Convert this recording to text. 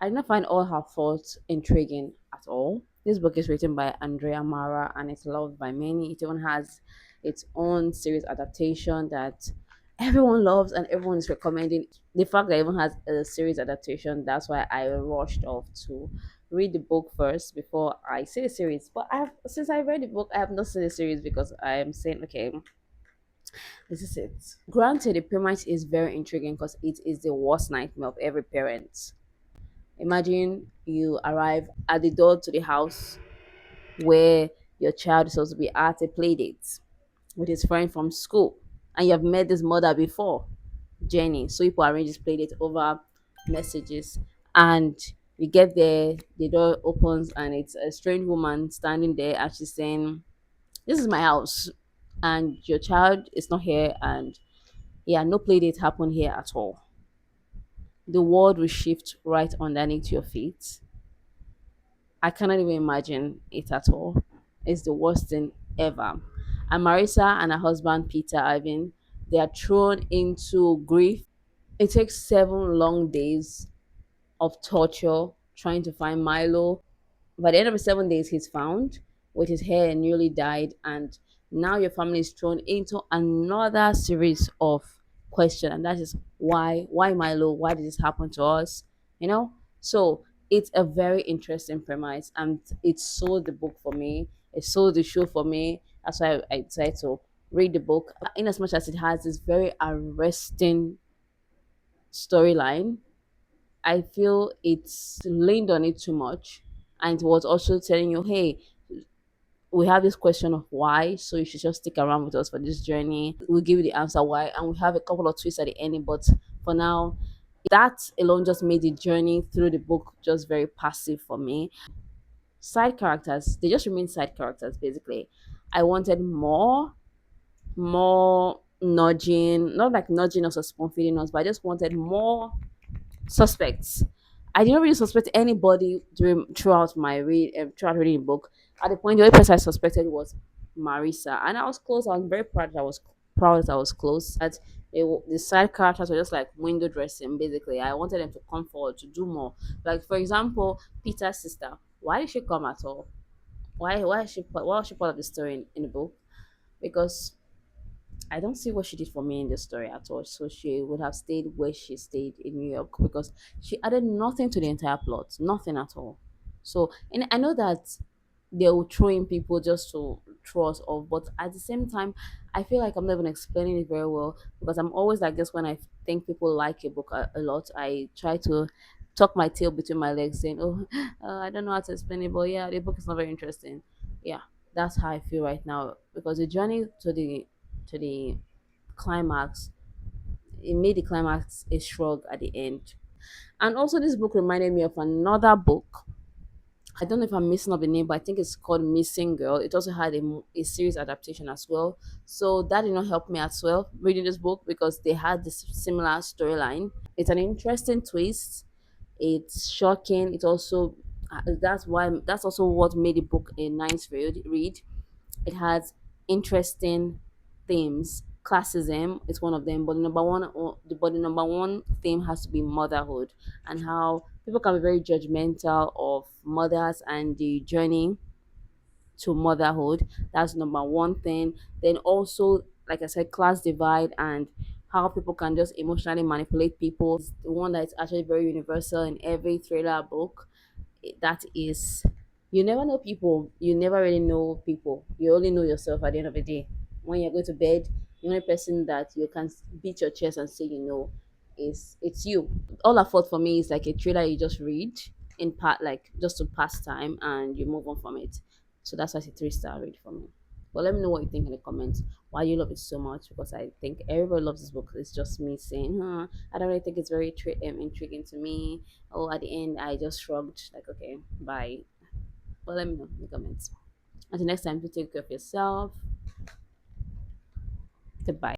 I did not find all her faults intriguing at all. This book is written by Andrea Mara and it's loved by many. It even has its own series adaptation that everyone loves and everyone is recommending. The fact that it even has a series adaptation, that's why I rushed off to read the book first before I see the series. But since I read the book, I have not seen the series because I am saying, okay, this is it. Granted, the premise is very intriguing because it is the worst nightmare of every parent. Imagine you arrive at the door to the house where your child is supposed to be at a play date with his friend from school, and you have met this mother before, Jenny. So people arrange this play date over messages, and you get there, the door opens, and it's a strange woman standing there, and she's saying, "This is my house, and your child is not here, and yeah, no play date happened here at all." The world will shift right underneath your feet. I cannot even imagine it at all. It's the worst thing ever. And Marissa and her husband Peter Ivan, they are thrown into grief. It takes 7 long days of torture trying to find Milo. By the end of the 7 days, he's found with his hair nearly dyed, and now your family is thrown into another series of questions, and that is why Milo? Why did this happen to us? You know, so it's a very interesting premise, and it sold the book for me. It sold the show for me. That's why I decided to read the book. In as much as it has this very arresting storyline, I feel it's leaned on it too much. And it was also telling you, hey, we have this question of why, so you should just stick around with us for this journey. We'll give you the answer why, and we have a couple of twists at the ending. But for now, that alone just made the journey through the book just very passive for me. Side characters, they just remain side characters basically. I wanted more nudging, not like nudging us or spoon feeding us, but I just wanted more suspects. I didn't really suspect anybody throughout my throughout reading the book. At the point, the only person I suspected was Marissa, and I was close. I was very proud that I was close. That the side characters were just like window dressing. Basically, I wanted them to come forward to do more. Like for example, Peter's sister. Why did she come at all? Why was she part of the story in the book? Because I don't see what she did for me in the story at all. So she would have stayed where she stayed in New York because she added nothing to the entire plot, nothing at all. So, and I know that they will throw in people just to throw us off, but at the same time, I feel like I'm not even explaining it very well because I'm always like this when I think people like a book a lot. I try to tuck my tail between my legs, saying, "Oh, I don't know how to explain it, but yeah, the book is not very interesting." Yeah, that's how I feel right now because the journey to the climax, it made the climax a shrug at the end. And also, this book reminded me of another book. I don't know if I'm missing up the name, but I think it's called Missing Girl. It also had a series adaptation as well. So that did not help me as well reading this book because they had this similar storyline. It's an interesting twist. It's shocking. It also that's also what made the book a nice read. It has interesting themes. Classism is one of them, but the number one theme has to be motherhood and how people can be very judgmental of mothers and the journey to motherhood. That's number one thing. Then also, like I said, class divide and how people can just emotionally manipulate people. The one that is actually very universal in every thriller book, that is, you never know people. You never really know people. You only know yourself at the end of the day. When you're going to bed, the only person that you can beat your chest and say you know is it's you. All I thought for me is like a thriller you just read in part, like just to pass time and you move on from it. So that's why it's a 3-star read for me. But let me know what you think in the comments. Why you love it so much? Because I think everybody loves this book. It's just me saying, huh, I don't really think it's very intriguing to me. Oh, at the end, I just shrugged, like, okay, bye. But let me know in the comments. Until next time, do take care of yourself. Goodbye.